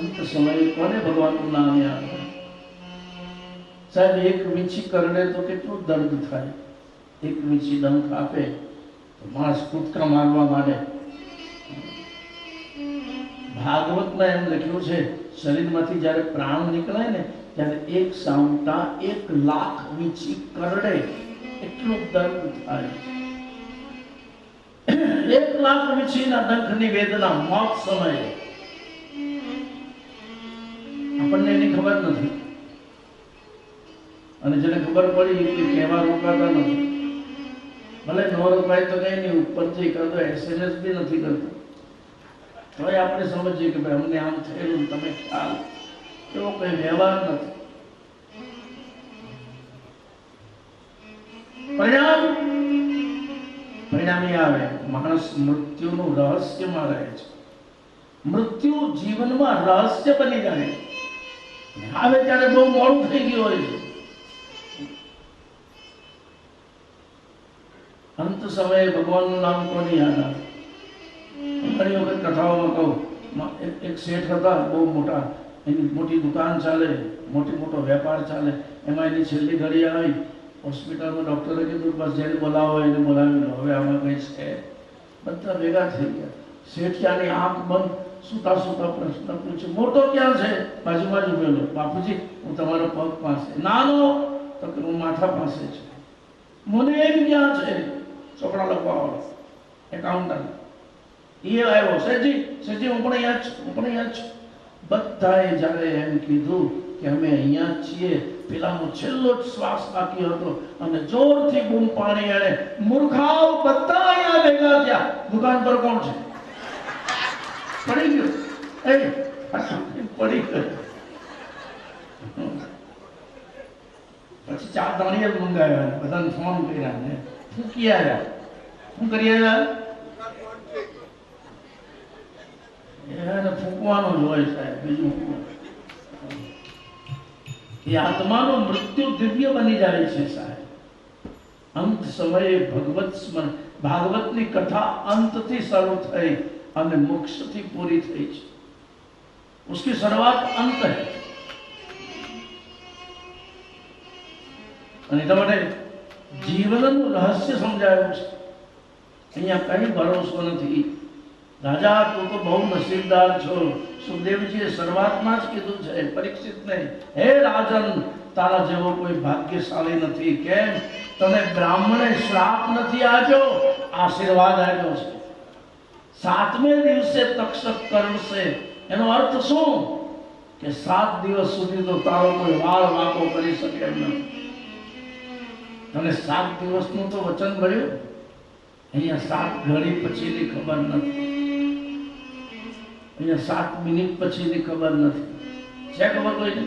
અંત સમયે કોને ભગવાનનું નામ યાદ આવે? સાહેબ, એક વીંછી કરડે તો કેટલું દર્દ થાય. એક વીંછી ડંખ આપે તો માણસ કૂદકા મારવા માંડે. ભાગવતમાં એમ લખ્યું છે, શરીરમાંથી જ્યારે પ્રાણ નીકળે ને ત્યારે એક સામટા 1,00,000 વીંછી કરડે એટલું દર્દ થાય. 1,00,000 વીંછીના ડંખની વેદના મોત સમયે. આપણને એની ખબર નથી, અને જેને ખબર પડી એ કહેવા રોકાતા નથી. ભલે નો રોકાય તો કઈ નહીં, ઉપરથી કરતો SMS બી નથી કરતો, તોય આપણે સમજીએ કે ભાઈ અમને આમ થયેલું, તમે ખ્યાલ. એવો કઈ વ્યવહાર નથી. પરિણામી આવે, માણસ મૃત્યુનું રહસ્યમાં રહે છે. મૃત્યુ જીવનમાં રહસ્ય બની જાય છે. આવે ત્યારે બહુ મોડું થઈ ગયું હોય છે. અંત સમયે ભગવાનનું નામ કોની યાદ આવે? ઘણી વખત કથાઓમાં કહું, એક શેઠ હતા, બહુ મોટા, એની મોટી દુકાન ચાલે, મોટો વેપાર ચાલે. એમાં એની છેલ્લી ઘડી આવી, હોસ્પિટલમાં ડૉક્ટરે કીધું બસ જેને બોલાવો એને બોલાવી લો, હવે આમાં કંઈ છે. બધા ભેગા થઈ ગયા. શેઠ ત્યાંની આંખ બંધ, સુતા સુતા પ્રશ્ન પૂછે, મોટો ક્યાં છે? બાજુમાં જ ઉભેલો. બાપુજી, હું તમારો પગ પાસે. નાનો તો કે હું માથા પાસે છે. મને એમ ક્યાં છે? ચોપડા લખવા વાળો એકાઉન્ટન્ટ એ આવ્યો, સેજી સેજી હું પણ અહીંયા જ છું, હું પણ અહીંયા જ છું. બધાએ જ્યારે એમ કીધું કે અમે અહીંયા જ છીએ, પેલાનો છેલ્લો જ શ્વાસ બાકી હતો અને જોરથી બૂમ પાડી એણે, મૂર્ખાઓ બધા અહીંયા ભેગા થયા, દુકાન પર કોણ છે? પડી ગયો, પડી ગયો. પછી 4 દાણિયા મંગાવ્યા, બધાને ફોન કર્યા ને ફૂકી આવ્યા. શું કરી આવ્યા? એને ફૂંકવાનું જ હોય સાહેબ, બીજું એ આત્માનું મૃત્યુ દિવ્ય બની જાય છે સાહેબ. અંત સમયે ભગવત સ્મરણ, ભાગવતની કથા અંતથી શરૂ થઈ અને મોક્ષથી પૂરી થઈ છે. उसकी શરૂઆત અંત है. અને એટલા માટે જીવનનું રહસ્ય સમજાયું છે. અહીંયા કઈ ભરોસો નથી. રાજા, તું તો બહુ નસીબદાર છો. સુખદેવજીએ શરૂઆતમાં જ કીધું છે પરીક્ષિતને, હે રાજન, તારા જેવો કોઈ ભાગ્યશાળી નથી. કેમ? તને બ્રાહ્મણે શ્રાપ નથી આપ્યો, આશીર્વાદ આપ્યો છે. 7મે દિવસે તક્ષક કરશે. એનો અર્થ શું? કે 7 દિવસ સુધી તો તારો કોઈ વાળ વાંકો કરી શકે એમ નથી. તને 7 દિવસનું તો વચન મળ્યું. અહીંયા 7 ઘડી પછીની ખબર નથી, અહીંયા 7 મિનિટ પછીની ખબર નથી. છે ખબર કોઈને?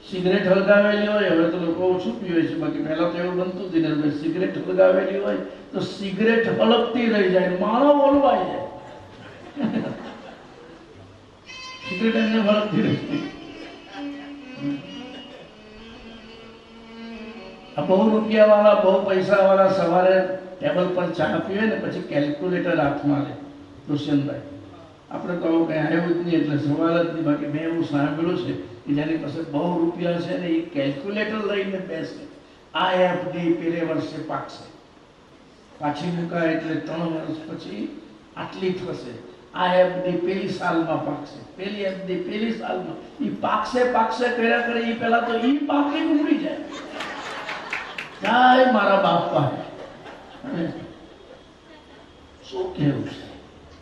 સિગરેટ હળગાવેલી હોય, હવે તો લોકો ઓછું પીવે છે, બાકી પહેલા તો એવું બનતું જ ને, સિગરેટ હળગાવેલી હોય તો સિગરેટ હળગતી રહી જાય, માણો ઓલવાઈ જાય. સિગરેટ એમને હળગતી રહી જાય. આ બહુ રૂપિયા વાળા, બહુ પૈસા વાળા સવારે ટેબલ પર ચા પીવે ને પછી કેલ્ક્યુલેટર હાથમાં લે. દુષ્યંતભાઈ, આપણે તો કંઈ આવ્યું જ નહીં એટલે સવાલ જ નહીં. બાકી મેં એવું સાંભળ્યું છે કે જેની પાસે બહુ રૂપિયા છે ને એ કેલ્ક્યુલેટર લઈને બેસે. આ એફડી પેલે વર્ષે પાકશે, પાછી મુકાય એટલે 3 વર્ષ પછી આટલી થશે. આ એફડી પેલી સાલમાં પાકશે, પેલી એફડી પેલી સાલમાં. એ પાકશે કર્યા કરે એ પહેલા તો એ પાકી ઉમરી જાય. જય મારા બાપા.